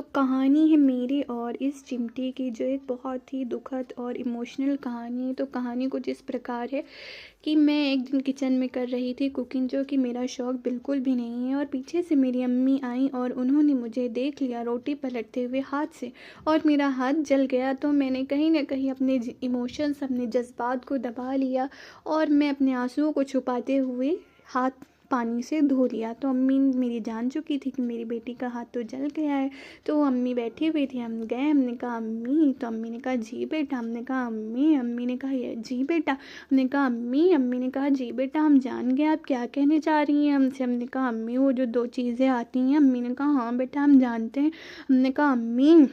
तो कहानी है मेरी और इस चिमटे की, जो एक बहुत ही दुखद और इमोशनल कहानी है। तो कहानी कुछ इस प्रकार है कि मैं एक दिन किचन में कर रही थी कुकिंग, जो कि मेरा शौक़ बिल्कुल भी नहीं है। और पीछे से मेरी अम्मी आई और उन्होंने मुझे देख लिया रोटी पलटते हुए हाथ से, और मेरा हाथ जल गया। तो मैंने कहीं ना कहीं अपने इमोशंस, अपने जज्बात को दबा लिया और मैं अपने आंसुओं को छुपाते हुए हाथ पानी से धो लिया। तो अम्मी मेरी जान चुकी थी कि मेरी बेटी का हाथ तो जल गया है। तो अम्मी बैठी हुई थी, हम गए, हमने कहा अम्मी, तो अम्मी ने कहा जी बेटा, हमने कहा अम्मी, अम्मी ने कहा जी बेटा, हमने कहा अम्मी, अम्मी ने कहा जी बेटा, हम जान गए आप क्या कहने चाह रही हैं हमसे। हमने कहा अम्मी वो जो 2 चीज़ें आती हैं। अम्मी ने कहा हाँ बेटा हम जानते हैं। हमने कहा अम्मी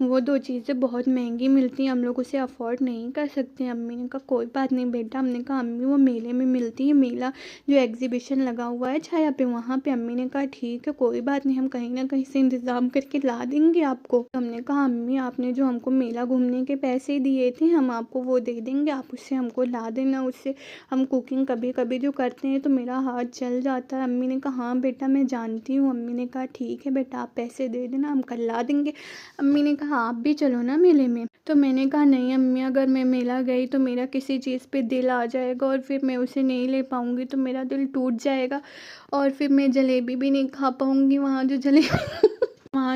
वो 2 चीज़ें बहुत महंगी मिलती हैं, हम लोग उसे अफोर्ड नहीं कर सकते। अम्मी ने कहा कोई बात नहीं बेटा। हमने कहा अम्मी वो मेले में मिलती है, मेला जो एग्जीबिशन लगा हुआ है छाया पे, वहाँ पे। अम्मी ने कहा ठीक है कोई बात नहीं, हम कहीं ना कहीं से इंतज़ाम करके ला देंगे आपको। हमने कहा अम्मी आपने जो हमको मेला घूमने के पैसे दिए थे, हम आपको वो दे देंगे, आप उससे हमको ला देना। उससे हम कुकिंग कभी कभी जो करते हैं तो मेरा हाथ जल जाता है। अम्मी ने कहा हाँ बेटा मैं जानती हूँ। अम्मी ने कहा ठीक है बेटा आप पैसे दे देना, हम कल ला देंगे। अम्मी ने कहा आप भी चलो ना मेले में। तो मैंने कहा नहीं अम्मी, अगर मैं मेला गई तो मेरा किसी चीज़ पे दिल आ जाएगा और फिर मैं उसे नहीं ले पाऊँगी, तो मेरा दिल टूट जाएगा और फिर मैं जलेबी भी नहीं खा पाऊँगी। वहाँ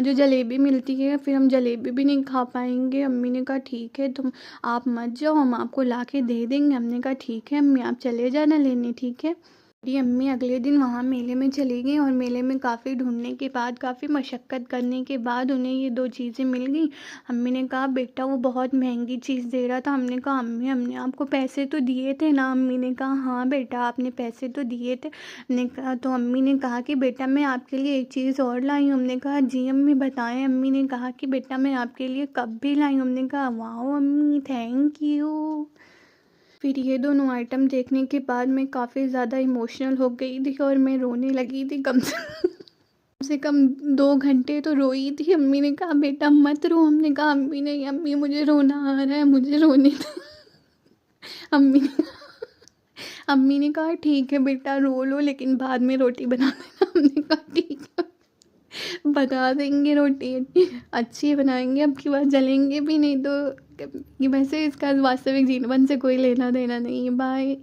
जो जलेबी मिलती है फिर हम जलेबी भी नहीं खा पाएंगे। अम्मी ने कहा ठीक है तुम आप मत जाओ, हम आपको ला के दे देंगे। हमने कहा ठीक है अम्मी आप चले जाना लेने, ठीक है। मेरी अम्मी अगले दिन वहाँ मेले में चली गई और मेले में काफ़ी ढूंढने के बाद, काफ़ी मशक्क़त करने के बाद उन्हें ये 2 चीज़ें मिल गई। अम्मी ने कहा बेटा वो बहुत महंगी चीज़ दे रहा था। हमने कहा अम्मी हमने आपको पैसे तो दिए थे ना। अम्मी ने कहा हाँ बेटा आपने पैसे तो दिए थे। हमने कहा तो अम्मी ने कहा कि बेटा मैं आपके लिए एक चीज़ और लाई हूँ। हमने कहा जी अम्मी बताएं। अम्मी ने कहा कि बेटा मैं आपके लिए कप भी लाई हूँ। हमने कहा वाह अम्मी थैंक यू। फिर ये दोनों आइटम देखने के बाद मैं काफ़ी ज़्यादा इमोशनल हो गई थी और मैं रोने लगी थी। कम से कम 2 घंटे तो रोई थी। अम्मी ने कहा बेटा मत रो। हमने कहा अम्मी नहीं अम्मी मुझे रोना आ रहा है, मुझे रोने दो। अम्मी ने अम्मी ने कहा ठीक है बेटा रो लो, लेकिन बाद में रोटी बना देना। हमने कहा ठीक है बना देंगे, रोटी अच्छी बनाएंगे, अब की बार जलेंगे भी नहीं। तो वैसे इसका वास्तविक जीवन से कोई लेना देना नहीं है। बाय।